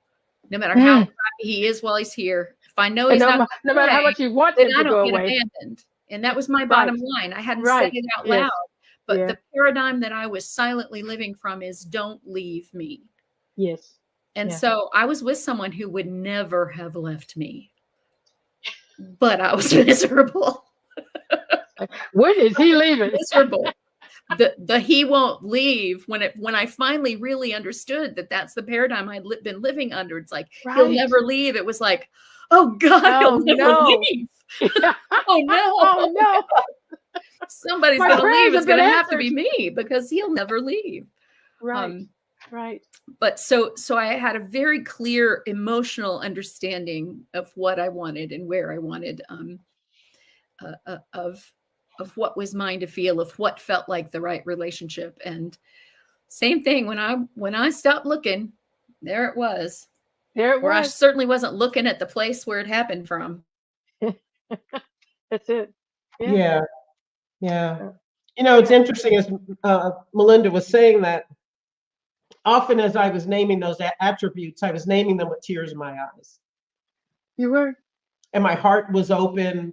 no matter how happy he is while he's here. If I know he's not, no matter how much you want him to go away, abandoned. And that was my bottom line. I hadn't said it out loud, but the paradigm that I was silently living from is, don't leave me. Yes. And so I was with someone who would never have left me, but I was miserable. When is he leaving? Miserable. The he won't leave, when I finally really understood that that's the paradigm I'd been living under. It's like, he'll never leave. It was like, oh God, he'll never leave. Oh no. Oh no. Somebody's going to leave. It's going to have to be me, because he'll never leave. Right. Right. But so I had a very clear emotional understanding of what I wanted and where I wanted, of what was mine to feel, of what felt like the right relationship. And same thing, when I stopped looking, there it was. Where I certainly wasn't looking at the place where it happened from. That's it. Yeah. It's interesting, as Melinda was saying, that often as I was naming those attributes, I was naming them with tears in my eyes. You were. And my heart was open,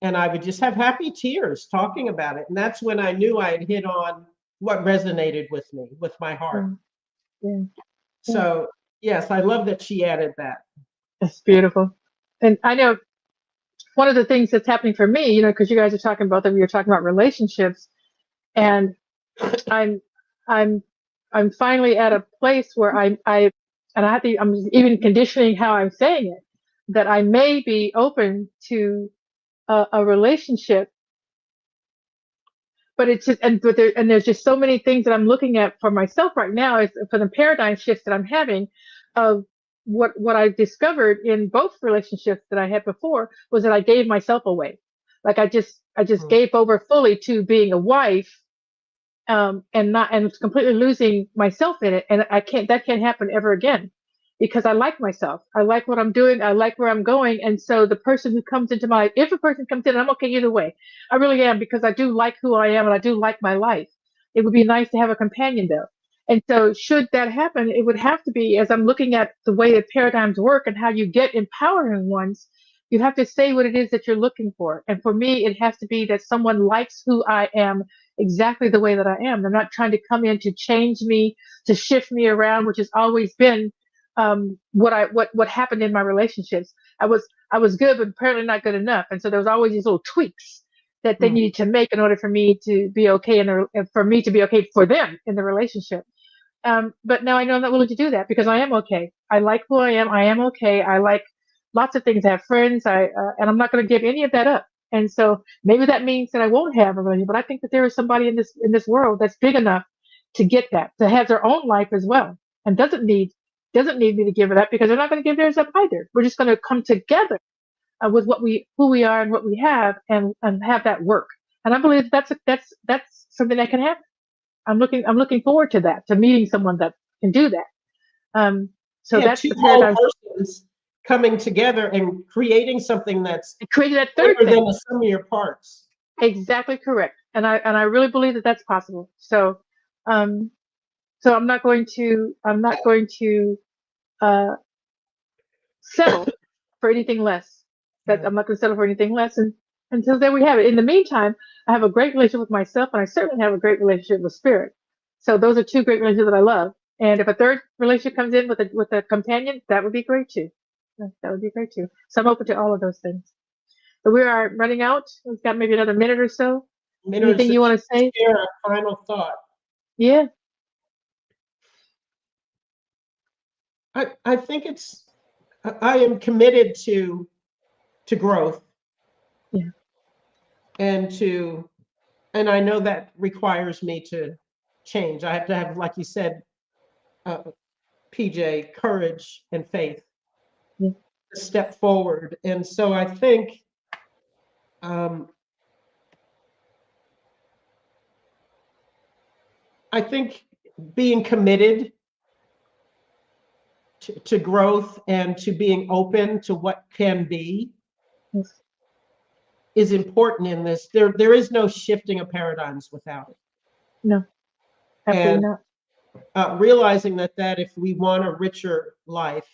and I would just have happy tears talking about it. And that's when I knew I had hit on what resonated with me, with my heart. Yeah. So, yes, I love that she added that. That's beautiful. And I know one of the things that's happening for me, because you guys are talking, both of you are talking about relationships, and I'm finally at a place where I'm even conditioning how I'm saying it, that I may be open to a relationship, but it's just, and there's just so many things that I'm looking at for myself right now, is for the paradigm shifts that I'm having, of what I discovered in both relationships that I had before was that I gave myself away. Like I just gave over fully to being a wife, and completely losing myself in it. And that can't happen ever again, because I like myself. I like what I'm doing. I like where I'm going. And so the person who comes into my, if a person comes in, I'm okay either way. I really am, because I do like who I am and I do like my life. It would be nice to have a companion though. And so should that happen, it would have to be, as I'm looking at the way that paradigms work and how you get empowering ones, you have to say what it is that you're looking for. And for me, it has to be that someone likes who I am exactly the way that I am. They're not trying to come in to change me, to shift me around, which has always been what happened in my relationships. I was good, but apparently not good enough. And so there was always these little tweaks that they needed to make in order for me to be okay, and for me to be okay for them in the relationship. But now I know I'm not willing to do that, because I am okay. I like who I am. I am okay. I like lots of things. I have friends. And I'm not going to give any of that up. And so maybe that means that I won't have a relationship. But I think that there is somebody in this world that's big enough to get that, to have their own life as well, and doesn't need me to give it up, because they're not going to give theirs up either. We're just going to come together with who we are and what we have, and have that work. And I believe that's something that can happen. I'm looking forward to that, to meeting someone that can do that. So that's two the paradigm. whole persons coming together and creating something that's creating that third bigger thing than the sum of your parts. Exactly correct. And I really believe that that's possible. So I'm not going to settle for anything less. I'm not going to settle for anything less. And until there we have it. In the meantime, I have a great relationship with myself, and I certainly have a great relationship with spirit. So those are two great relationships that I love. And if a third relationship comes in with a companion, that would be great too. That would be great too. So I'm open to all of those things. So we are running out. We've got maybe another minute or so. Anything you want to say? Share a final thought. Yeah. I think I am committed to growth. Yeah. And I know that requires me to change. I have to have, like you said, Pjae, courage and faith to step forward. And so I think being committed to growth and to being open to what can be is important in this. There is no shifting of paradigms without it. No, absolutely not. Realizing that if we want a richer life,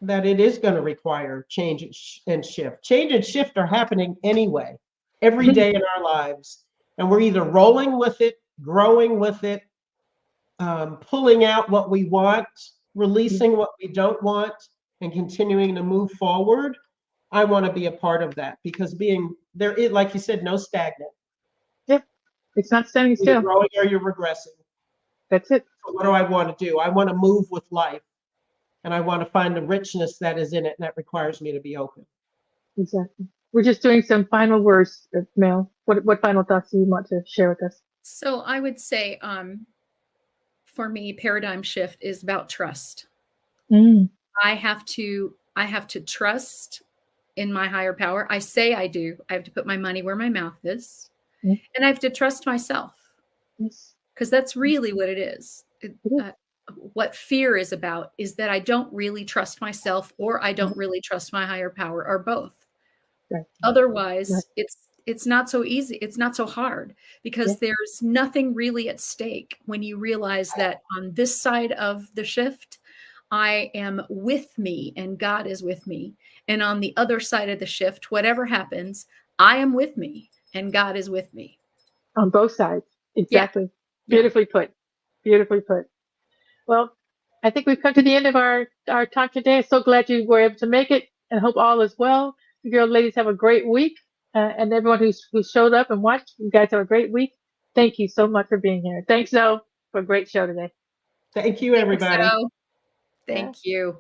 that it is going to require change and shift. Change and shift are happening anyway, every day in our lives. And we're either rolling with it, growing with it, pulling out what we want, releasing what we don't want, and continuing to move forward. I want to be a part of that, because there is, like you said, no stagnant. Yeah, it's not standing still. You're growing or you're regressing. That's it. So what do I want to do? I want to move with life, and I want to find the richness that is in it, and that requires me to be open. Exactly. We're just doing some final words, Mel. What final thoughts do you want to share with us? So I would say, for me, paradigm shift is about trust. I have to trust in my higher power. I say I do. I have to put my money where my mouth is, and I have to trust myself, because that's really what it is. What fear is about is that I don't really trust myself, or I don't really trust my higher power, or both. Otherwise, it's not so easy. It's not so hard, because there's nothing really at stake when you realize that on this side of the shift, I am with me and God is with me. And on the other side of the shift, whatever happens, I am with me and God is with me. On both sides. Exactly. Yeah. Beautifully put. Beautifully put. Well, I think we've come to the end of our talk today. I'm so glad you were able to make it, and hope all is well. You girls, ladies, have a great week. And everyone who showed up and watched, you guys have a great week. Thank you so much for being here. Thanks, Zoe, for a great show today. Thank you, everybody. Thank you.